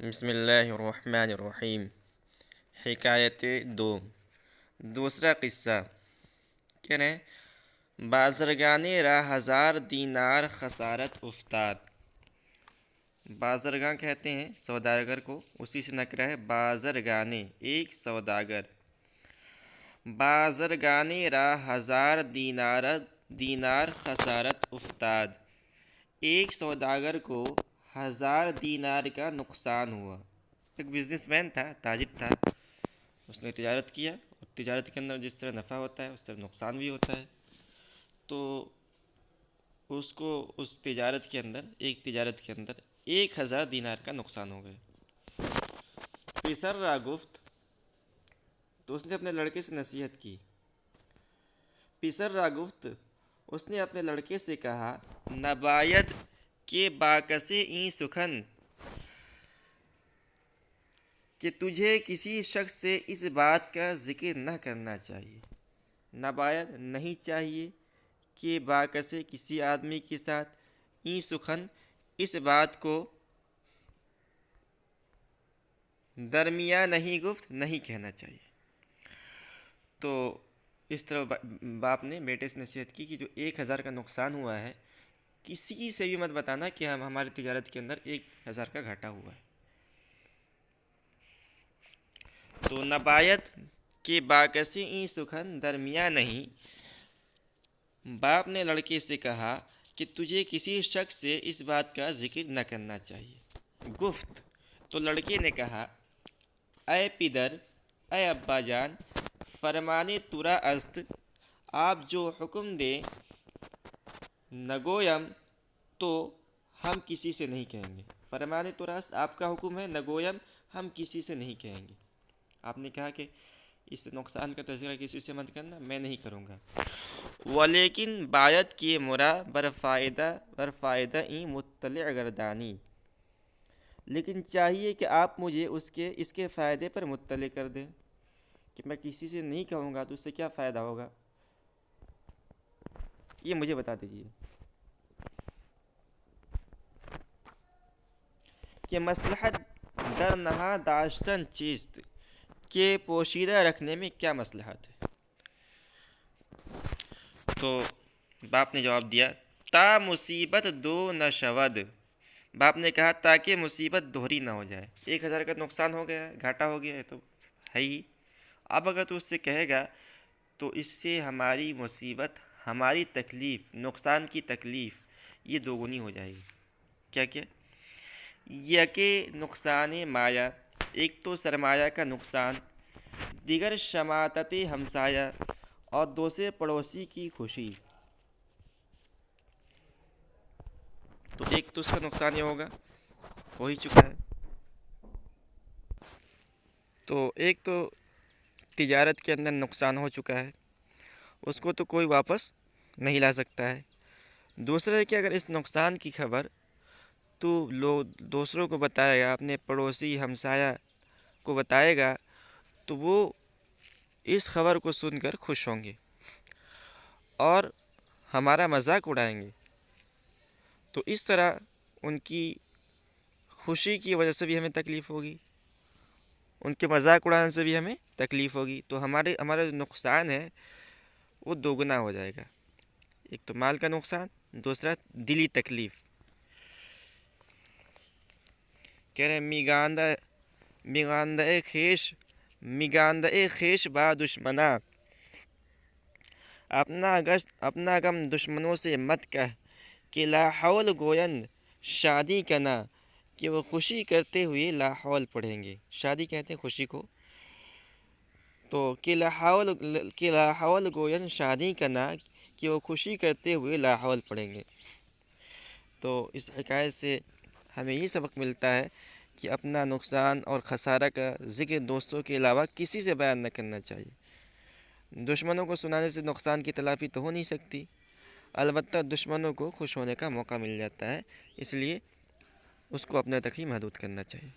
بسم اللہ الرحمن الرحیم۔ حکایت دوسرا قصہ کہہ رہے ہیں، بازرگانے را 1000 دینار خسارت افتاد۔ بازرگاں کہتے ہیں سوداگر کو، اسی سے نکرا ہے بازرگانے، ایک سوداگر۔ بازرگانے را 1000 دینار خسارت افتاد، ایک سوداگر کو 1000 دینار کا نقصان ہوا۔ ایک بزنس مین تھا، تاجر تھا، اس نے تجارت کیا، اور تجارت کے اندر جس طرح نفع ہوتا ہے اس طرح نقصان بھی ہوتا ہے، تو اس کو اس تجارت کے اندر 1000 دینار کا نقصان ہو گیا۔ پسر را گفت، تو اس نے اپنے لڑکے سے نصیحت کی۔ پسر را گفت، اس نے اپنے لڑکے سے کہا، نباید کے باکسے این سخن، کہ تجھے کسی شخص سے اس بات کا ذکر نہ کرنا چاہیے۔ نباید نہیں چاہیے کہ باکسے کسی آدمی کے ساتھ، این سخن اس بات کو، درمیان نہیں گفت نہیں کہنا چاہیے۔ تو اس طرح باپ نے بیٹے سے نصیحت کی کہ جو 1000 کا نقصان ہوا ہے کسی سے بھی مت بتانا کہ ہماری تجارت کے اندر 1000 کا گھاٹا ہوا ہے۔ تو نبایت کے باکسی این سخن درمیان نہیں، باپ نے لڑکے سے کہا کہ تجھے کسی شخص سے اس بات کا ذکر نہ کرنا چاہیے۔ گفت، تو لڑکے نے کہا، اے پدر، اے ابا جان، فرمانے ترا است، آپ جو حکم دیں، نگویم تو ہم کسی سے نہیں کہیں گے۔ فرمانے ترا است، آپ کا حکم ہے، نگویم ہم کسی سے نہیں کہیں گے۔ آپ نے کہا کہ اس نقصان کا تذکرہ کسی سے مت کرنا، میں نہیں کروں گا۔ ولیکن باید کی مرا برفائدہ این مطلع گردانی، لیکن چاہیے کہ آپ مجھے اس کے فائدے پر مطلع کر دیں، کہ میں کسی سے نہیں کہوں گا تو اس سے کیا فائدہ ہوگا، یہ مجھے بتا دیجیے۔ کہ مصلحت در نہا داشتن چیست، کہ پوشیدہ رکھنے میں کیا مصلحت ہے۔ تو باپ نے جواب دیا، تا مصیبت دو نہ شود، باپ نے کہا تاکہ مصیبت دوہری نہ ہو جائے۔ 1000 کا نقصان ہو گیا ہے، گھاٹا ہو گیا ہے تو ہے ہی، اب اگر تو اس سے کہے گا تو اس سے ہماری مصیبت، ہماری تکلیف، نقصان کی تکلیف یہ دوگنی ہو جائے گی۔ کیا کیا؟ یکے نقصان مایا، ایک تو سرمایہ کا نقصان، دیگر شماتت ہمسایہ، اور دوسرے پڑوسی کی خوشی۔ تو ایک تو اس کا نقصان یہ ہوگا، ہو ہی چکا ہے۔ تو ایک تو تجارت کے اندر نقصان ہو چکا ہے، اس کو تو کوئی واپس نہیں لا سکتا ہے۔ دوسرا ہے کہ اگر اس نقصان کی خبر تو دوسروں کو بتائے گا، اپنے پڑوسی ہمسایہ کو بتائے گا، تو وہ اس خبر کو سن کر خوش ہوں گے اور ہمارا مذاق اڑائیں گے۔ تو اس طرح ان کی خوشی کی وجہ سے بھی ہمیں تکلیف ہوگی، ان کے مذاق اڑانے سے بھی ہمیں تکلیف ہوگی، تو ہمارا جو نقصان ہے وہ دوگنا ہو جائے گا۔ ایک تو مال کا نقصان، دوسرا دلی تکلیف۔ کہہ رہے ہیں میگاندہ خیش با دشمنا، اپنا غم دشمنوں سے مت کہہ، کہ لا حول گوین شادی کنا، کہ وہ خوشی کرتے ہوئے لا حول پڑھیں گے۔ شادی کہتے ہیں خوشی کو، تو کہ لا حول گوین شادی کنا، کہ وہ خوشی کرتے ہوئے لا حول پڑھیں گے۔ تو اس حکایت سے ہمیں یہ سبق ملتا ہے کہ اپنا نقصان اور خسارہ کا ذکر دوستوں کے علاوہ کسی سے بیان نہ کرنا چاہیے۔ دشمنوں کو سنانے سے نقصان کی تلافی تو ہو نہیں سکتی، البتہ دشمنوں کو خوش ہونے کا موقع مل جاتا ہے، اس لیے اس کو اپنے تک ہی محدود کرنا چاہیے۔